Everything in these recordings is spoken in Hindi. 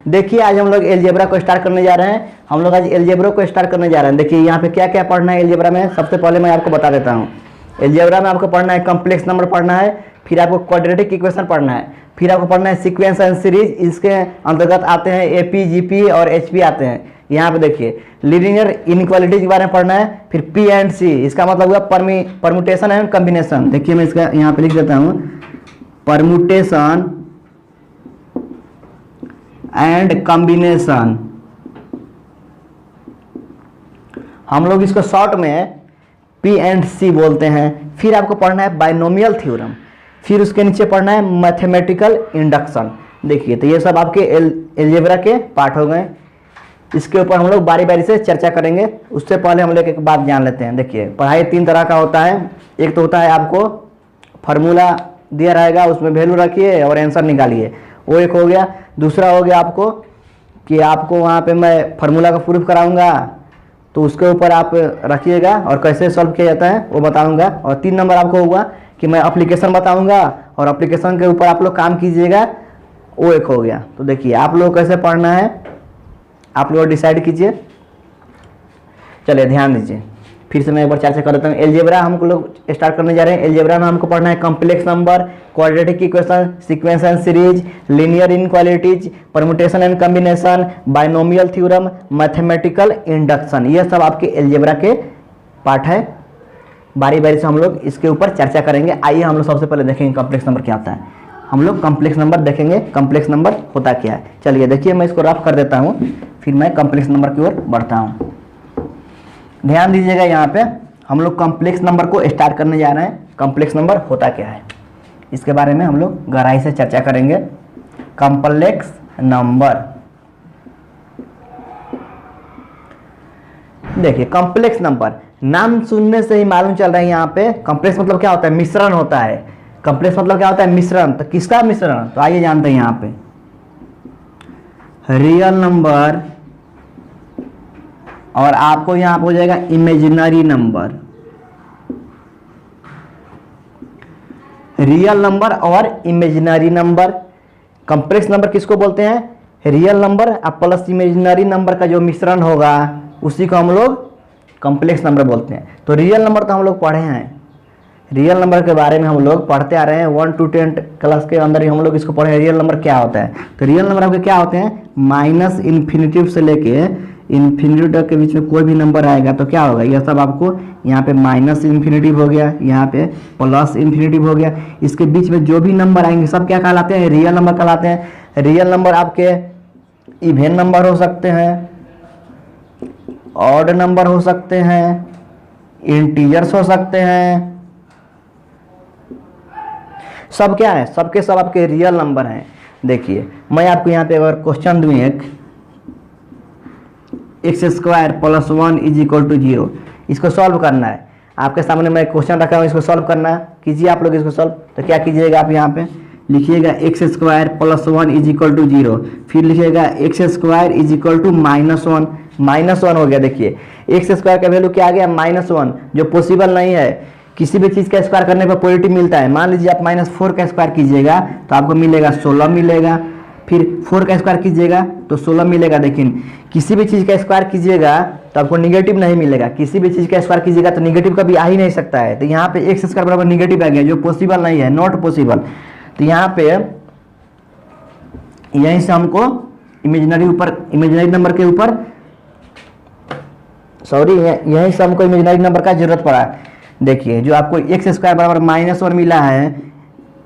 देखिए आज हम लोग एलजेब्रा को स्टार्ट करने जा रहे हैं। हम लोग आज एलजेब्रा को स्टार्ट करने जा रहे हैं। देखिए यहाँ पे क्या क्या पढ़ना है एलजेब्रा में। सबसे पहले मैं आपको बता देता हूँ। एलजेब्रा में आपको पढ़ना है कॉम्प्लेक्स नंबर पढ़ना है, फिर आपको क्वाड्रेटिक इक्वेशन पढ़ना है, फिर आपको पढ़ना है सीक्वेंस एंड सीरीज। इसके अंतर्गत आते हैं एपी, जीपी और एचपी आते हैं। यहाँ पे देखिए लीनियर इनइक्वालिटीज के बारे में पढ़ना है, फिर पी एंड सी, इसका मतलब हुआ परमुटेशन एंड कॉम्बिनेशन। देखिए मैं इसका यहाँ पे लिख देता हूँ, परमुटेशन एंड कॉम्बिनेशन। हम लोग इसको शॉर्ट में पी एंड सी बोलते हैं। फिर आपको पढ़ना है बाइनोमियल थ्योरम, फिर उसके नीचे पढ़ना है मैथमेटिकल इंडक्शन। देखिए तो ये सब आपके एलजेब्रा के पार्ट हो गए। इसके ऊपर हम लोग बारी बारी से चर्चा करेंगे। उससे पहले हम लोग एक बात जान लेते हैं। देखिए पढ़ाई तीन तरह का होता है। एक तो होता है आपको फार्मूला दिया रहेगा, उसमें वैल्यू रखिए और आंसर निकालिए, वो एक हो गया। दूसरा हो गया आपको कि आपको वहाँ पे मैं फार्मूला का प्रूफ कराऊंगा, तो उसके ऊपर आप रखिएगा और कैसे सॉल्व किया जाता है वो बताऊंगा। और 3 नंबर आपको होगा कि मैं एप्लीकेशन बताऊंगा और एप्लीकेशन के ऊपर आप लोग काम कीजिएगा, वो एक हो गया। तो देखिए आप लोग कैसे पढ़ना है आप लोग डिसाइड कीजिए। चलिए ध्यान दीजिए, फिर से मैं एक बार चर्चा कर देता हूँ। एलजेब्रा हम लोग स्टार्ट करने जा रहे हैं। एलजेब्रा में हमको पढ़ना है complex number, quadratic equation, sequence and series, linear inequalities, permutation and combination, binomial theorem, mathematical induction. ये सब आपके एलजेब्रा के पार्ट है। बारी बारी से हम लोग इसके ऊपर चर्चा करेंगे। आइए हम लोग सबसे पहले देखेंगे कॉम्प्लेक्स नंबर क्या होता है। हम लोग कॉम्प्लेक्स नंबर देखेंगे, कॉम्प्लेक्स नंबर होता क्या है। चलिए देखिए मैं इसको रफ कर देता हूँ, फिर मैं कॉम्प्लेक्स नंबर की ओर बढ़ता हूँ। ध्यान दीजिएगा, यहाँ पे हम लोग कॉम्प्लेक्स नंबर को स्टार्ट करने जा रहे हैं। कॉम्प्लेक्स नंबर होता क्या है इसके बारे में हम लोग गहराई से चर्चा करेंगे। कॉम्प्लेक्स नंबर, देखिए कॉम्प्लेक्स नंबर नाम सुनने से ही मालूम चल रहा है। यहाँ पे कॉम्प्लेक्स मतलब क्या होता है, मिश्रण होता है। कॉम्प्लेक्स मतलब क्या होता है, मिश्रण। तो किसका मिश्रण, तो आइए जानते हैं। यहाँ पे रियल नंबर और आपको यहाँ पे हो जाएगा इमेजिनरी नंबर। रियल नंबर और इमेजिनरी नंबर। कॉम्प्लेक्स नंबर किसको बोलते हैं, real number plus imaginary number का जो मिश्रण होगा उसी को हम लोग कॉम्प्लेक्स नंबर बोलते हैं। तो रियल नंबर तो हम लोग पढ़े हैं, रियल नंबर के बारे में हम लोग पढ़ते आ रहे हैं। 1 to 10 क्लास के अंदर ही हम लोग इसको पढ़े हैं, रियल नंबर क्या होता है। तो रियल नंबर आपके क्या होते हैं, माइनस इन्फिनिटिव से लेके इन्फिनिटी तक के बीच में कोई भी नंबर आएगा तो क्या होगा, यह सब आपको यहाँ पे माइनस इन्फिनिटिव हो गया, यहाँ पे प्लस इन्फिनिटिव हो गया। इसके बीच में जो भी नंबर आएंगे सब क्या कहलाते हैं, रियल नंबर कहलाते हैं। रियल नंबर आपके इवन नंबर हो सकते हैं, ऑड नंबर हो सकते हैं, इंटीजर्स हो सकते हैं। सब क्या है, सबके सब आपके रियल नंबर हैं। देखिए मैं आपको यहाँ पे अगर क्वेश्चन दूँ, एक x² + 1 = 0, इसको सॉल्व करना है। आपके सामने मैं क्वेश्चन रखा हूँ, इसको सॉल्व करना है। कीजिए आप लोग इसको सॉल्व। तो क्या कीजिएगा, आप यहाँ पे लिखिएगा x² + 1 = 0, फिर लिखिएगा x² = -1 हो गया। देखिए x² का वैल्यू क्या आ गया, -1, जो पॉसिबल नहीं है। किसी भी चीज़ का स्क्वायर करने पर पॉजिटिव मिलता है। मान लीजिए आप -4 का स्क्वायर कीजिएगा तो आपको मिलेगा 16 मिलेगा, फिर 4 का स्क्वायर कीजिएगा तो 16 मिलेगा। लेकिन किसी भी चीज़ का स्क्वायर कीजिएगा तो आपको निगेटिव नहीं मिलेगा। किसी भी चीज़ का स्क्वायर कीजिएगा तो निगेटिव कभी आ ही नहीं सकता है। तो यहाँ पे x² बराबर निगेटिव आ गया, जो पॉसिबल नहीं है, नॉट पॉसिबल। तो यहाँ पे यहीं से हमको इमेजिनरी नंबर के ऊपर यहीं से हमको इमेजिनरी नंबर का जरूरत पड़ा है। देखिए जो आपको x² बराबर -1 मिला है,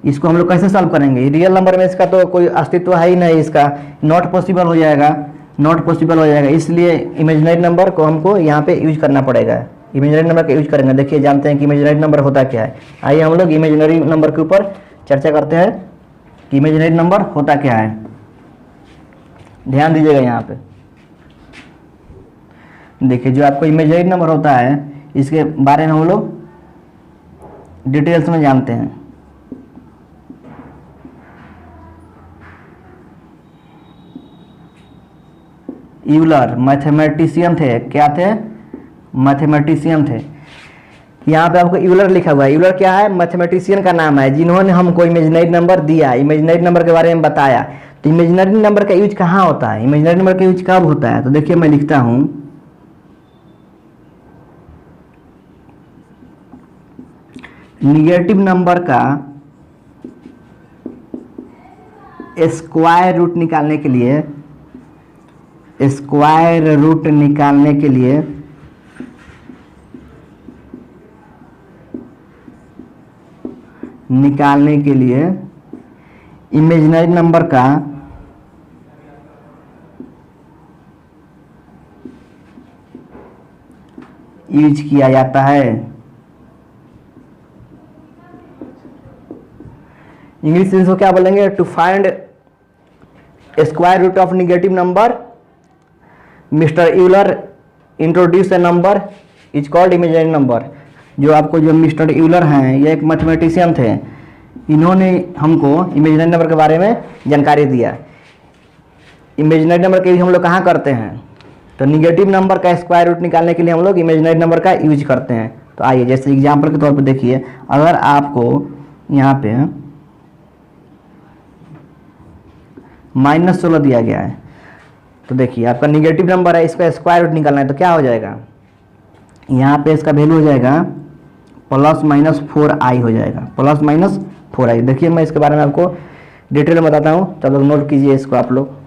इसको हम लोग कैसे सॉल्व करेंगे। रियल नंबर में इसका तो कोई अस्तित्व है ही नहीं, इसका नॉट पॉसिबल हो जाएगा, नॉट पॉसिबल हो जाएगा। इसलिए इमेजिनरी नंबर को हमको यहाँ पे यूज करना पड़ेगा। इमेजिनरी नंबर का यूज करेंगे। देखिए जानते हैं कि इमेजिनरी नंबर होता क्या है। आइए हम लोग इमेजिनरी नंबर के ऊपर चर्चा करते हैं कि इमेजिनरी नंबर होता क्या है। ध्यान दीजिएगा यहाँ पे। देखिए जो आपको इमेजिनरी नंबर होता है इसके बारे में हम लोग डिटेल्स में जानते हैं। यूलर मैथमेटिशियन थे, क्या थे, मैथमेटिशियन थे। यहाँ पे आपको यूलर लिखा हुआ है। यूलर क्या है, मैथमेटिशियन का नाम है, जिन्होंने हमको इमेजिनरी नंबर दिया, इमेजिनरी नंबर के बारे में बताया। तो इमेजिनरी नंबर का यूज कहाँ होता है, इमेजिनरी नंबर का यूज कब होता है? तो देखिए मैं लिखता हूँ निगेटिव नंबर का स्क्वायर रूट निकालने के लिए, स्क्वायर रूट निकालने के लिए इमेजिनरी नंबर का यूज किया जाता है। इंग्लिश में इसको क्या बोलेंगे? To find square root of negative number mister Euler introduce a number is called imaginary number. जो आपको जो मिस्टर यूलर हैं, ये एक मैथमेटिशियन थे, इन्होंने हमको इमेजिनरी नंबर के बारे में जानकारी दिया। इमेजिनरी नंबर का यूज हम लोग कहाँ करते हैं? तो निगेटिव नंबर का स्क्वायर रूट निकालने के लिए हम लोग इमेजिनरी नंबर का यूज करते हैं। तो आइए जैसे एग्जाम्पल के तौर पर देखिए, अगर आपको यहाँ पे -16 दिया गया है, तो देखिए आपका निगेटिव नंबर है, इसका स्क्वायर रूट निकालना है, तो क्या हो जाएगा? यहाँ पे इसका वैल्यू हो जाएगा ±4i हो जाएगा, ±4i। देखिए मैं इसके बारे में आपको डिटेल में बताता हूँ, तब तक नोट कीजिए इसको आप लोग।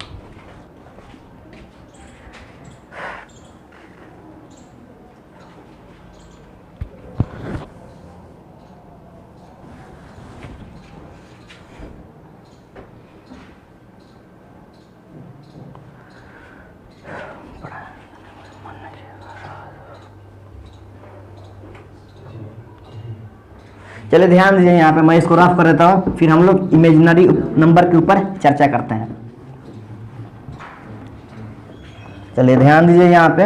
चलिए ध्यान दीजिए, यहाँ पे मैं इसको रफ कर देता हूँ, फिर हम लोग इमेजिनरी नंबर के ऊपर चर्चा करते हैं। चलिए ध्यान दीजिए, यहाँ पे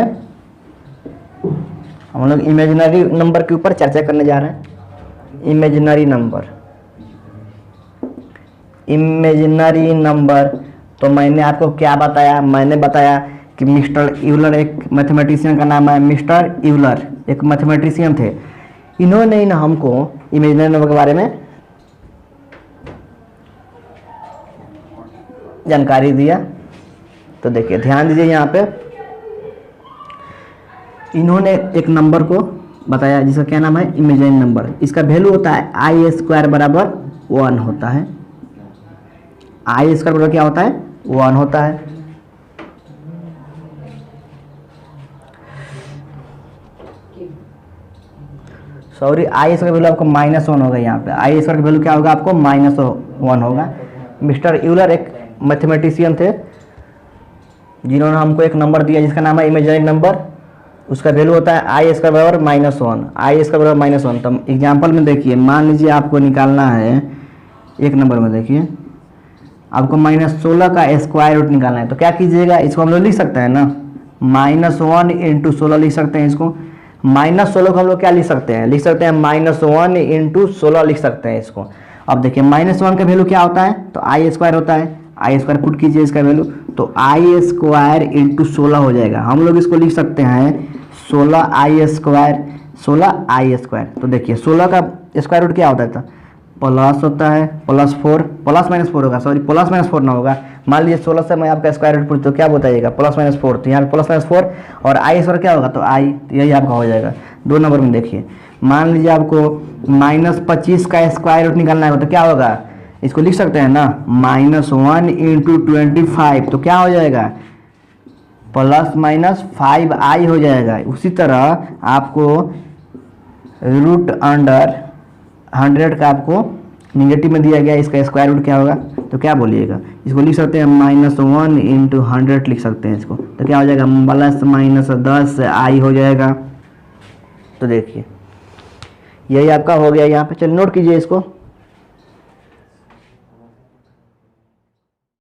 हम लोग इमेजिनरी नंबर के ऊपर चर्चा करने जा रहे हैं। इमेजिनरी नंबर, तो मैंने आपको क्या बताया? मैंने बताया कि मिस्टर यूलर, एक मैथमेटिशियन का नाम है मिस्टर यूलर, एक मैथमेटिशियन थे। इन्होंने ही ना हमको इमेजिनरी नंबर के बारे में जानकारी दिया। तो देखिए ध्यान दीजिए, यहाँ पे इन्होंने एक नंबर को बताया जिसका क्या नाम है? Imaginary number. इसका वैल्यू होता है i² बराबर 1 होता है। i² बराबर क्या होता है? 1 होता है। सॉरी, आई स्क्वायर वैल्यू आपको -1 होगा। यहाँ पे आई स्क्वायर का वैल्यू क्या होगा? आपको -1 होगा। मिस्टर यूलर एक मैथमेटिशियन थे, जिन्होंने हमको एक नंबर दिया जिसका नाम है इमेजिनरी नंबर। उसका वैल्यू होता है i² बराबर -1, i² बराबर -1। तो एग्जाम्पल में देखिए, मान लीजिए आपको निकालना है, एक नंबर में देखिए आपको -16 का स्क्वायर रूट निकालना है। तो क्या कीजिएगा? इसको हम लोग लिख सकते हैं ना, -1 × 16 लिख सकते हैं इसको। -16 को हम लोग क्या लिख सकते हैं? लिख सकते हैं -1 × 16 लिख सकते हैं इसको। अब देखिए -1 का वैल्यू क्या होता है? तो i² होता है। i² पुट कीजिए इसका वैल्यू, तो i² × 16 हो जाएगा। हम लोग इसको लिख सकते हैं 16i²। तो देखिए 16 का स्क्वायर रूट क्या होता है? प्लस होता है, +4, +-4 होगा, सॉरी +-4 ना होगा। मान लीजिए 16 से मैं आपका स्क्वायर रूट पूछूँ तो क्या बताइएगा? +-4। तो यहाँ पे +-4 और i² क्या होगा? तो i, तो यही आपका हो जाएगा। 2 नंबर में देखिए, मान लीजिए आपको -25 का स्क्वायर रूट निकालना है, तो क्या होगा? इसको लिख सकते हैं ना, -1 × 25। तो क्या हो जाएगा? +-5i हो जाएगा। उसी तरह आपको रूट अंडर 100 का आपको निगेटिव में दिया गया, इसका स्क्वायर रूट क्या होगा? तो क्या बोलिएगा? इसको लिख सकते हैं -1 × 100 लिख सकते हैं इसको। तो क्या हो जाएगा? +-10i हो जाएगा। तो देखिए यही आपका हो गया। यहाँ पे चलिए नोट कीजिए इसको।